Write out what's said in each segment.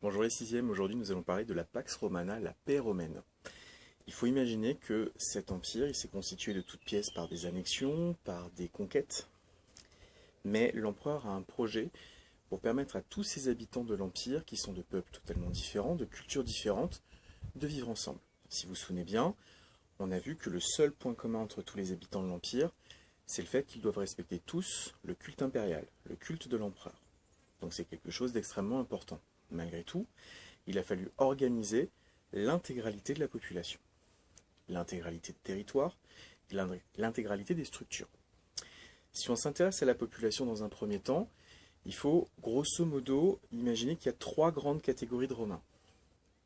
Bonjour les sixièmes, aujourd'hui nous allons parler de la Pax Romana, la paix romaine. Il faut imaginer que cet empire il s'est constitué de toutes pièces par des annexions, par des conquêtes, mais l'empereur a un projet pour permettre à tous ces habitants de l'empire, qui sont de peuples totalement différents, de cultures différentes, de vivre ensemble. Si vous vous souvenez bien, on a vu que le seul point commun entre tous les habitants de l'empire, c'est le fait qu'ils doivent respecter tous le culte impérial, le culte de l'empereur. Donc c'est quelque chose d'extrêmement important. Malgré tout, il a fallu organiser l'intégralité de la population, l'intégralité de territoire, l'intégralité des structures. Si on s'intéresse à la population dans un premier temps, il faut grosso modo imaginer qu'il y a trois grandes catégories de Romains.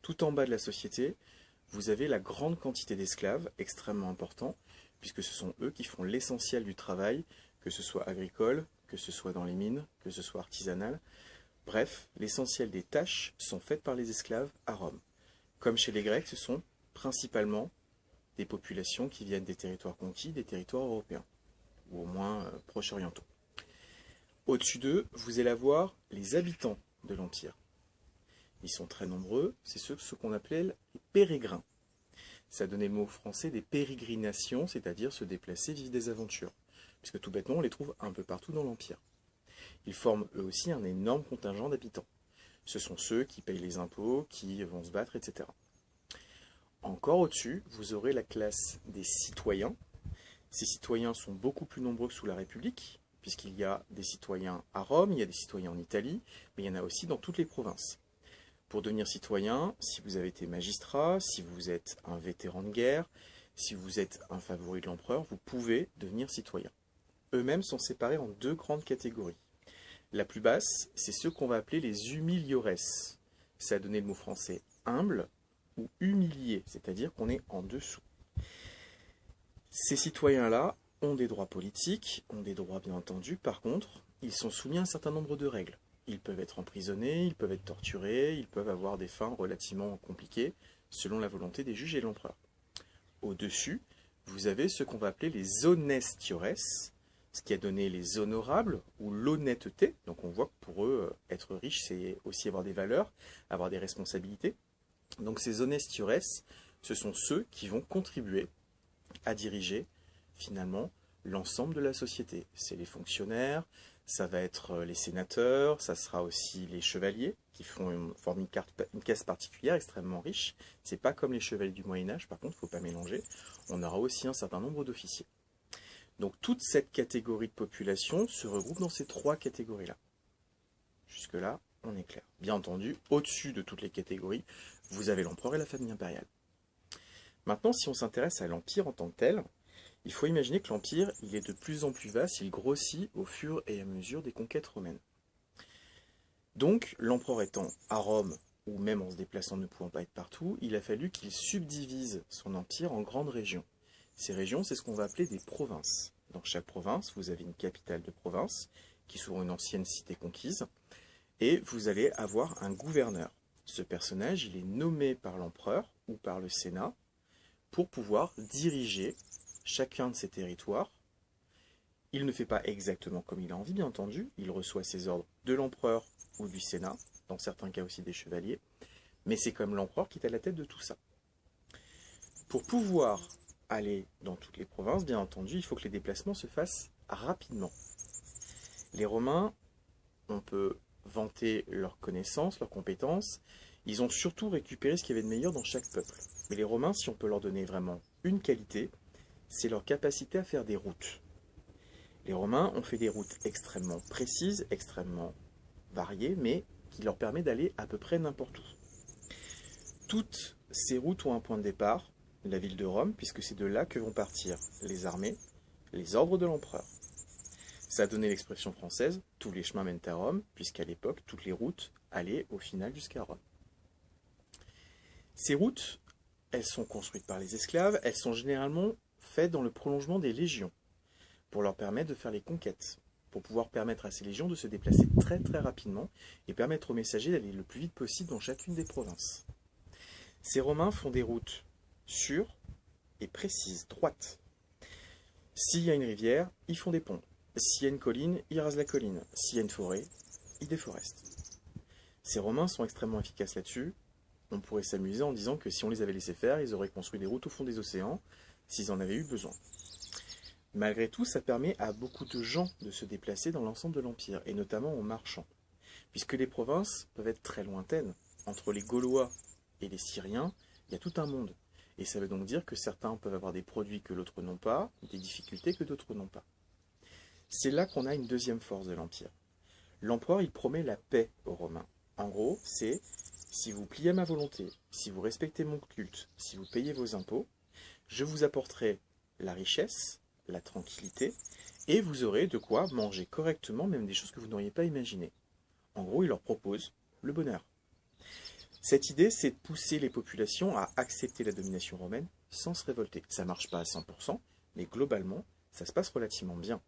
Tout en bas de la société, vous avez la grande quantité d'esclaves, extrêmement important, puisque ce sont eux qui font l'essentiel du travail, que ce soit agricole, que ce soit dans les mines, que ce soit artisanal. Bref, l'essentiel des tâches sont faites par les esclaves à Rome. Comme chez les Grecs, ce sont principalement des populations qui viennent des territoires conquis, des territoires européens, ou au moins proche-orientaux. Au-dessus d'eux, vous allez avoir les habitants de l'Empire. Ils sont très nombreux, c'est ce qu'on appelait les pérégrins. Ça donnait le mot français des pérégrinations, c'est-à-dire se déplacer, vivre des aventures, puisque tout bêtement, on les trouve un peu partout dans l'Empire. Ils forment eux aussi un énorme contingent d'habitants. Ce sont ceux qui payent les impôts, qui vont se battre, etc. Encore au-dessus, vous aurez la classe des citoyens. Ces citoyens sont beaucoup plus nombreux que sous la République, puisqu'il y a des citoyens à Rome, il y a des citoyens en Italie, mais il y en a aussi dans toutes les provinces. Pour devenir citoyen, si vous avez été magistrat, si vous êtes un vétéran de guerre, si vous êtes un favori de l'empereur, vous pouvez devenir citoyen. Eux-mêmes sont séparés en deux grandes catégories. La plus basse, c'est ceux qu'on va appeler les humiliores. Ça a donné le mot français humble ou humilié, c'est-à-dire qu'on est en dessous. Ces citoyens-là ont des droits politiques, ont des droits bien entendu, par contre, ils sont soumis à un certain nombre de règles. Ils peuvent être emprisonnés, ils peuvent être torturés, ils peuvent avoir des fins relativement compliquées, selon la volonté des juges et de l'empereur. Au-dessus, vous avez ce qu'on va appeler les honestiores, ce qui a donné les honorables ou l'honnêteté. Donc on voit que pour eux, être riche, c'est aussi avoir des valeurs, avoir des responsabilités. Donc ces honestiores, ce sont ceux qui vont contribuer à diriger finalement l'ensemble de la société. C'est les fonctionnaires, ça va être les sénateurs, ça sera aussi les chevaliers qui forment une caste particulière extrêmement riche. C'est pas comme les chevaliers du Moyen-Âge, par contre, il ne faut pas mélanger. On aura aussi un certain nombre d'officiers. Donc toute cette catégorie de population se regroupe dans ces trois catégories-là. Jusque-là, on est clair. Bien entendu, au-dessus de toutes les catégories, vous avez l'empereur et la famille impériale. Maintenant, si on s'intéresse à l'empire en tant que tel, il faut imaginer que l'empire, il est de plus en plus vaste, il grossit au fur et à mesure des conquêtes romaines. Donc, l'empereur étant à Rome, ou même en se déplaçant ne pouvant pas être partout, il a fallu qu'il subdivise son empire en grandes régions. Ces régions, c'est ce qu'on va appeler des provinces. Dans chaque province, vous avez une capitale de province, qui est souvent une ancienne cité conquise, et vous allez avoir un gouverneur. Ce personnage, il est nommé par l'empereur ou par le Sénat pour pouvoir diriger chacun de ces territoires. Il ne fait pas exactement comme il a envie, bien entendu. Il reçoit ses ordres de l'empereur ou du Sénat, dans certains cas aussi des chevaliers, mais c'est comme l'empereur qui est à la tête de tout ça. Pour pouvoir aller dans toutes les provinces, bien entendu, il faut que les déplacements se fassent rapidement. Les Romains, on peut vanter leurs connaissances, leurs compétences. Ils ont surtout récupéré ce qu'il y avait de meilleur dans chaque peuple. Mais les Romains, si on peut leur donner vraiment une qualité, c'est leur capacité à faire des routes. Les Romains ont fait des routes extrêmement précises, extrêmement variées, mais qui leur permet d'aller à peu près n'importe où. Toutes ces routes ont un point de départ, la ville de Rome, puisque c'est de là que vont partir les armées, les ordres de l'empereur. Ça a donné l'expression française « tous les chemins mènent à Rome », puisqu'à l'époque, toutes les routes allaient au final jusqu'à Rome. Ces routes, elles sont construites par les esclaves, elles sont généralement faites dans le prolongement des légions, pour leur permettre de faire les conquêtes, pour pouvoir permettre à ces légions de se déplacer très très rapidement et permettre aux messagers d'aller le plus vite possible dans chacune des provinces. Ces Romains font des routes sûres et précises, droites. S'il y a une rivière, ils font des ponts. S'il y a une colline, ils rasent la colline. S'il y a une forêt, ils déforestent. Ces Romains sont extrêmement efficaces là-dessus. On pourrait s'amuser en disant que si on les avait laissés faire, ils auraient construit des routes au fond des océans, s'ils en avaient eu besoin. Malgré tout, ça permet à beaucoup de gens de se déplacer dans l'ensemble de l'Empire, et notamment aux marchands, puisque les provinces peuvent être très lointaines. Entre les Gaulois et les Syriens, il y a tout un monde. Et ça veut donc dire que certains peuvent avoir des produits que l'autre n'ont pas, des difficultés que d'autres n'ont pas. C'est là qu'on a une deuxième force de l'Empire. L'empereur, il promet la paix aux Romains. En gros, c'est si vous pliez à ma volonté, si vous respectez mon culte, si vous payez vos impôts, je vous apporterai la richesse, la tranquillité, et vous aurez de quoi manger correctement, même des choses que vous n'auriez pas imaginées. En gros, il leur propose le bonheur. Cette idée, c'est de pousser les populations à accepter la domination romaine sans se révolter. Ça ne marche pas à 100%, mais globalement, ça se passe relativement bien.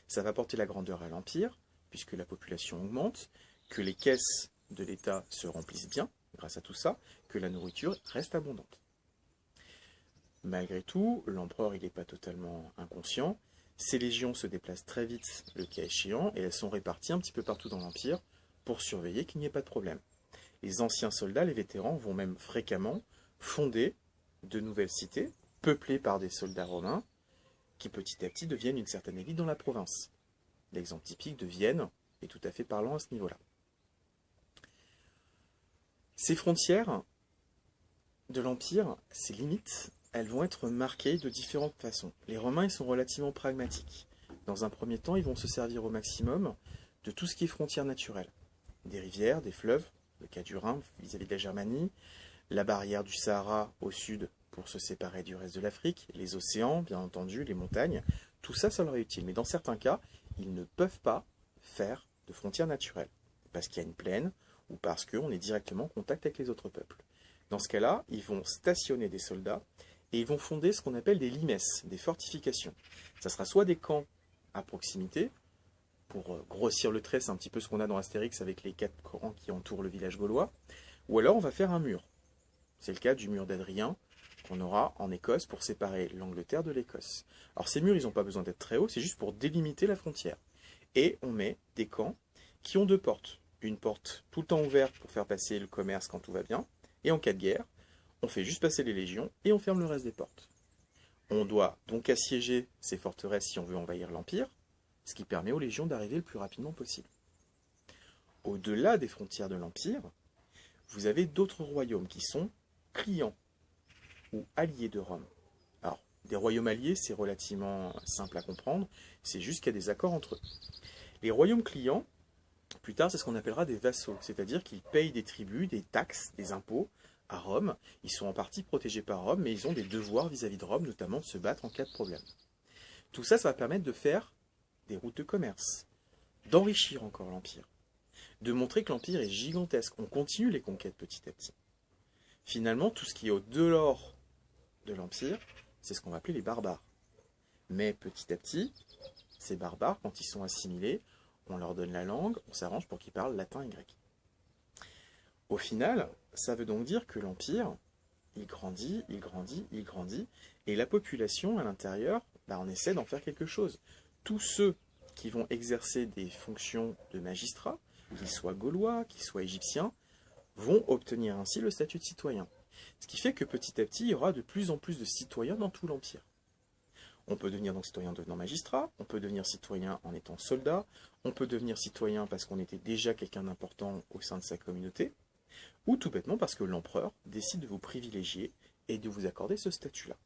Ça va apporter la grandeur à l'Empire, puisque la population augmente, que les caisses de l'État se remplissent bien, grâce à tout ça, que la nourriture reste abondante. Malgré tout, l'empereur il n'est pas totalement inconscient. Ses légions se déplacent très vite, le cas échéant, et elles sont réparties un petit peu partout dans l'Empire pour surveiller qu'il n'y ait pas de problème. Les anciens soldats, les vétérans, vont même fréquemment fonder de nouvelles cités, peuplées par des soldats romains, qui petit à petit deviennent une certaine élite dans la province. L'exemple typique de Vienne est tout à fait parlant à ce niveau-là. Ces frontières de l'Empire, ces limites, elles vont être marquées de différentes façons. Les Romains, ils sont relativement pragmatiques. Dans un premier temps, ils vont se servir au maximum de tout ce qui est frontières naturelles. Des rivières, des fleuves, le cas du Rhin vis-à-vis de la Germanie, la barrière du Sahara au sud pour se séparer du reste de l'Afrique, les océans, bien entendu, les montagnes, tout ça, ça leur est utile. Mais dans certains cas, ils ne peuvent pas faire de frontières naturelles, parce qu'il y a une plaine ou parce qu'on est directement en contact avec les autres peuples. Dans ce cas-là, ils vont stationner des soldats et ils vont fonder ce qu'on appelle des limes, des fortifications. Ça sera soit des camps à proximité, pour grossir le trait, c'est un petit peu ce qu'on a dans Astérix avec les 4 rangs qui entourent le village gaulois, ou alors on va faire un mur. C'est le cas du mur d'Adrien qu'on aura en Écosse pour séparer l'Angleterre de l'Écosse. Alors ces murs, ils n'ont pas besoin d'être très hauts, c'est juste pour délimiter la frontière. Et on met des camps qui ont 2 portes. Une porte tout le temps ouverte pour faire passer le commerce quand tout va bien, et en cas de guerre, on fait juste passer les légions et on ferme le reste des portes. On doit donc assiéger ces forteresses si on veut envahir l'Empire, ce qui permet aux légions d'arriver le plus rapidement possible. Au-delà des frontières de l'Empire, vous avez d'autres royaumes qui sont clients ou alliés de Rome. Alors, des royaumes alliés, c'est relativement simple à comprendre, c'est juste qu'il y a des accords entre eux. Les royaumes clients, plus tard, c'est ce qu'on appellera des vassaux, c'est-à-dire qu'ils payent des tributs, des taxes, des impôts à Rome. Ils sont en partie protégés par Rome, mais ils ont des devoirs vis-à-vis de Rome, notamment de se battre en cas de problème. Tout ça, ça va permettre de faire des routes de commerce, d'enrichir encore l'Empire, de montrer que l'Empire est gigantesque. On continue les conquêtes petit à petit. Finalement, tout ce qui est au-delà de l'Empire, c'est ce qu'on va appeler les barbares. Mais petit à petit, ces barbares, quand ils sont assimilés, on leur donne la langue, on s'arrange pour qu'ils parlent latin et grec. Au final, ça veut donc dire que l'Empire, il grandit, il grandit, il grandit, et la population à l'intérieur, on essaie d'en faire quelque chose. Tous ceux qui vont exercer des fonctions de magistrats, qu'ils soient gaulois, qu'ils soient égyptiens, vont obtenir ainsi le statut de citoyen. Ce qui fait que petit à petit, il y aura de plus en plus de citoyens dans tout l'Empire. On peut devenir donc citoyen en devenant magistrat, on peut devenir citoyen en étant soldat, on peut devenir citoyen parce qu'on était déjà quelqu'un d'important au sein de sa communauté, ou tout bêtement parce que l'empereur décide de vous privilégier et de vous accorder ce statut-là.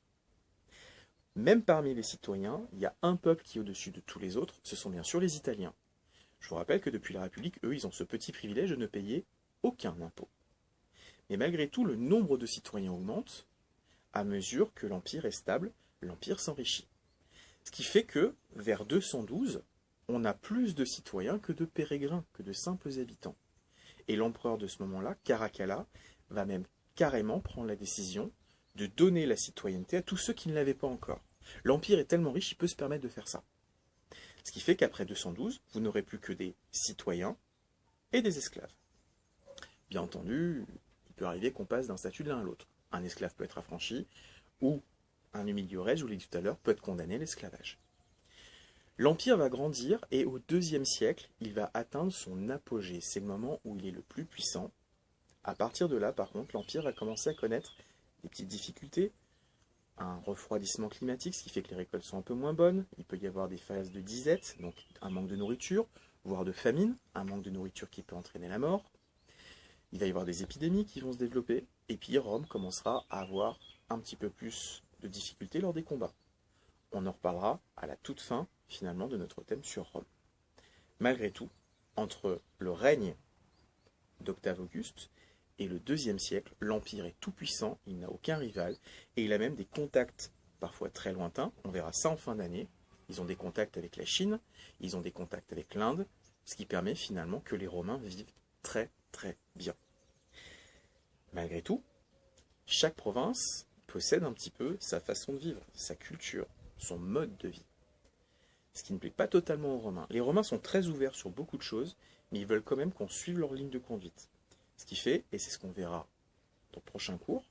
Même parmi les citoyens, il y a un peuple qui est au-dessus de tous les autres, ce sont bien sûr les Italiens. Je vous rappelle que depuis la République, eux, ils ont ce petit privilège de ne payer aucun impôt. Mais malgré tout, le nombre de citoyens augmente à mesure que l'Empire est stable, l'Empire s'enrichit. Ce qui fait que, vers 212, on a plus de citoyens que de pérégrins, que de simples habitants. Et l'empereur de ce moment-là, Caracalla, va même carrément prendre la décision de donner la citoyenneté à tous ceux qui ne l'avaient pas encore. L'Empire est tellement riche, il peut se permettre de faire ça. Ce qui fait qu'après 212, vous n'aurez plus que des citoyens et des esclaves. Bien entendu, il peut arriver qu'on passe d'un statut de l'un à l'autre. Un esclave peut être affranchi, ou un humilioré, je vous l'ai dit tout à l'heure, peut être condamné à l'esclavage. L'Empire va grandir et au IIe siècle, il va atteindre son apogée. C'est le moment où il est le plus puissant. À partir de là, par contre, l'Empire va commencer à connaître des petites difficultés, un refroidissement climatique, ce qui fait que les récoltes sont un peu moins bonnes. Il peut y avoir des phases de disette, donc un manque de nourriture, voire de famine, un manque de nourriture qui peut entraîner la mort. Il va y avoir des épidémies qui vont se développer, et puis Rome commencera à avoir un petit peu plus de difficultés lors des combats. On en reparlera à la toute fin, finalement, de notre thème sur Rome. Malgré tout, entre le règne d'Octave Auguste et le IIe siècle, l'Empire est tout puissant, il n'a aucun rival, et il a même des contacts parfois très lointains, on verra ça en fin d'année. Ils ont des contacts avec la Chine, ils ont des contacts avec l'Inde, ce qui permet finalement que les Romains vivent très très bien. Malgré tout, chaque province possède un petit peu sa façon de vivre, sa culture, son mode de vie. Ce qui ne plaît pas totalement aux Romains. Les Romains sont très ouverts sur beaucoup de choses, mais ils veulent quand même qu'on suive leur ligne de conduite. Ce qui fait, et c'est ce qu'on verra dans le prochain cours,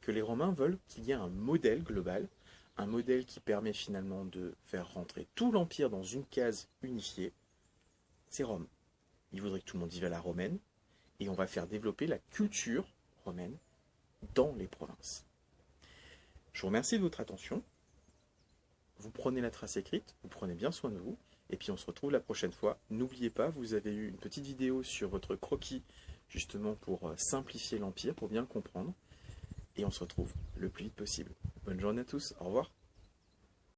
que les Romains veulent qu'il y ait un modèle global, un modèle qui permet finalement de faire rentrer tout l'Empire dans une case unifiée. C'est Rome. Ils voudraient que tout le monde vive à la romaine, et on va faire développer la culture romaine dans les provinces. Je vous remercie de votre attention. Vous prenez la trace écrite, vous prenez bien soin de vous, et puis on se retrouve la prochaine fois. N'oubliez pas, vous avez eu une petite vidéo sur votre croquis, justement pour simplifier l'Empire, pour bien le comprendre. Et on se retrouve le plus vite possible. Bonne journée à tous, au revoir.